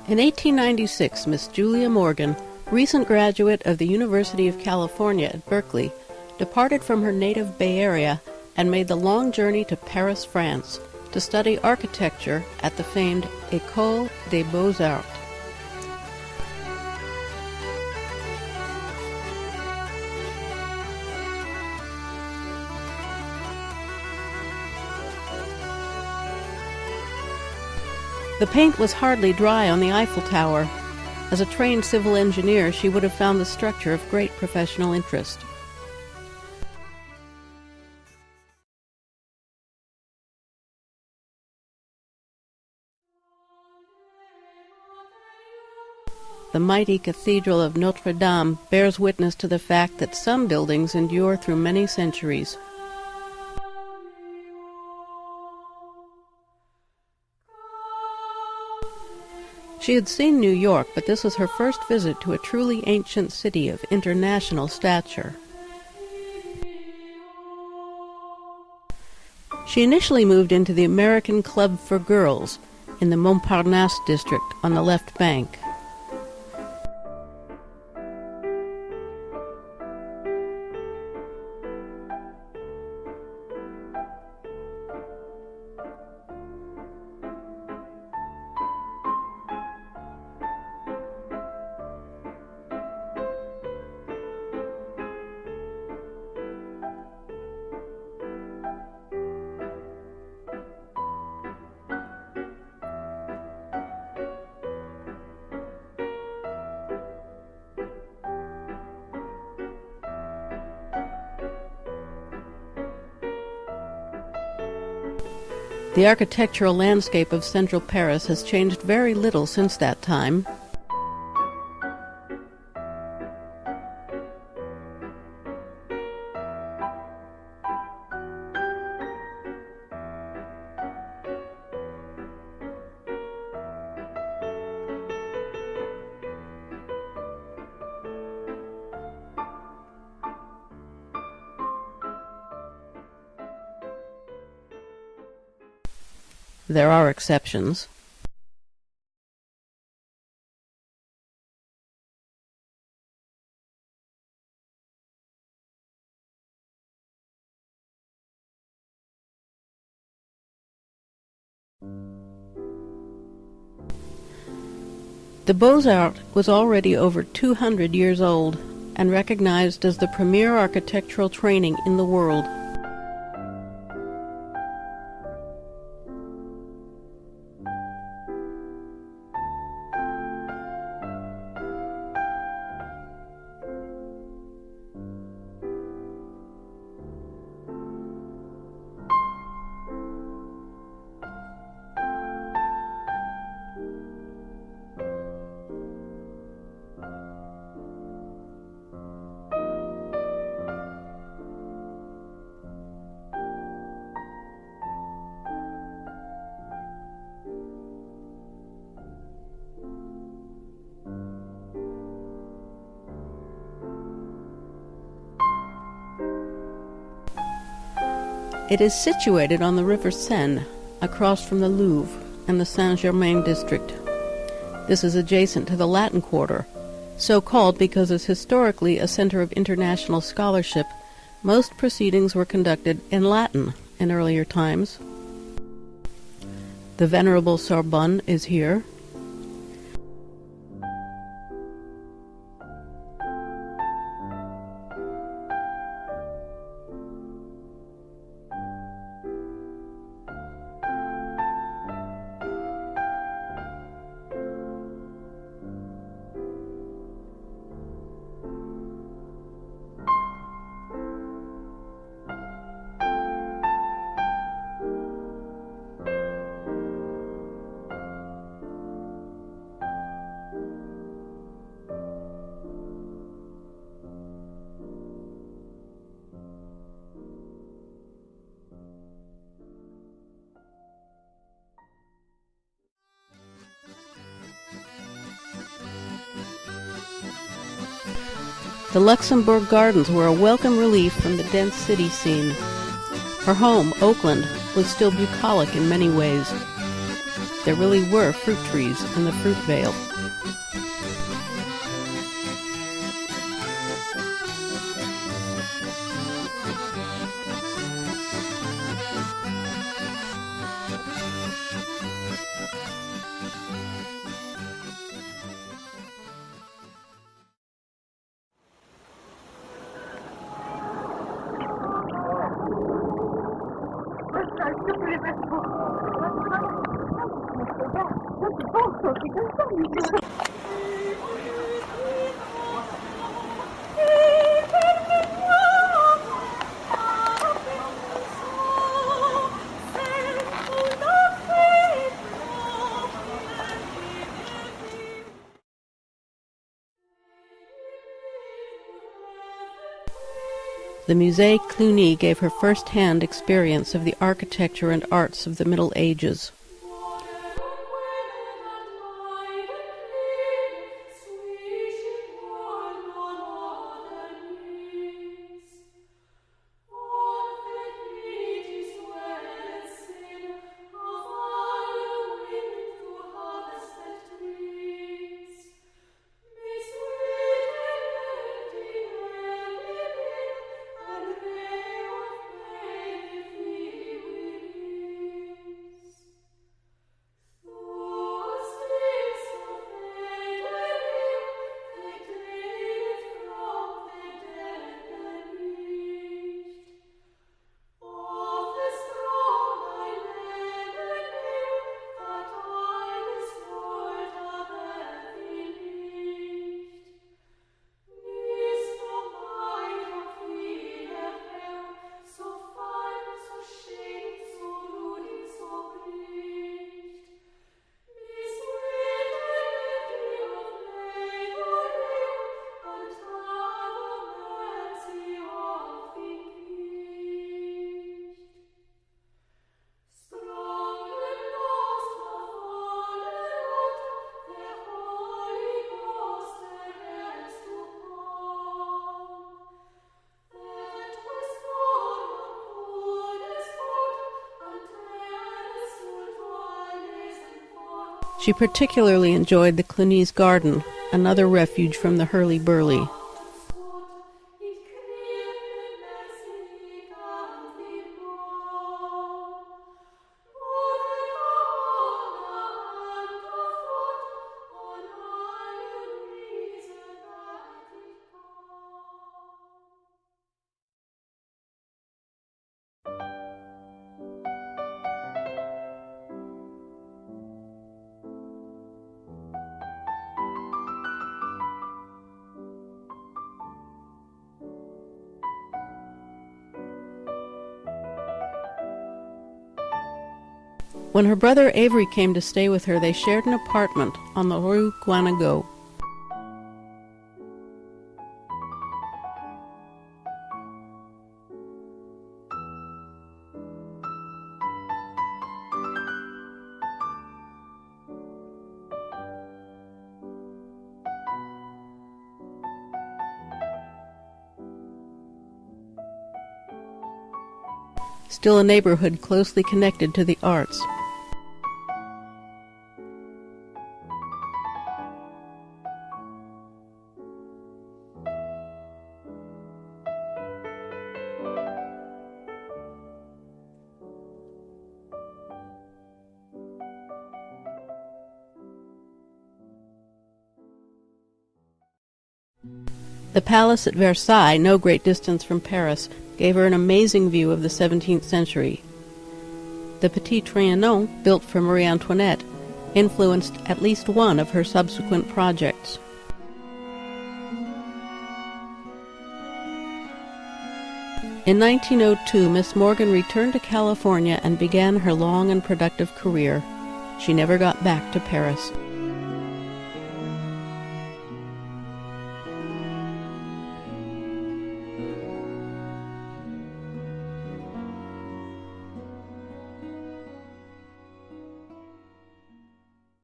In 1896, Miss Julia Morgan, recent graduate of the University of California at Berkeley, departed from her native Bay Area and made the long journey to Paris, France, to study architecture at the famed École des Beaux-Arts. The paint was hardly dry on the Eiffel Tower. As a trained civil engineer, she would have found the structure of great professional interest. The mighty Cathedral of Notre Dame bears witness to the fact that some buildings endure through many centuries. She had seen New York, but this was her first visit to a truly ancient city of international stature. She initially moved into the American Club for Girls in the Montparnasse district on the left bank. The architectural landscape of central Paris has changed very little since that time. There are exceptions. The Beaux-Arts was already over 200 years old and recognized as the premier architectural training in the world. It is situated on the River Seine, across from the Louvre and the Saint-Germain district. This is adjacent to the Latin Quarter, so called because it's historically a center of international scholarship. Most proceedings were conducted in Latin in earlier times. The venerable Sorbonne is here. The Luxembourg Gardens were a welcome relief from the dense city scene. Her home, Oakland, was still bucolic in many ways. There really were fruit trees in the fruit vale. The Musée Cluny gave her first-hand experience of the architecture and arts of the Middle Ages. She particularly enjoyed the Cluny's garden, another refuge from the hurly-burly. When her brother Avery came to stay with her, they shared an apartment on the Rue Guanago. Still a neighborhood closely connected to the arts. The palace at Versailles, no great distance from Paris, gave her an amazing view of the 17th century. The Petit Trianon, built for Marie Antoinette, influenced at least one of her subsequent projects. In 1902, Miss Morgan returned to California and began her long and productive career. She never got back to Paris.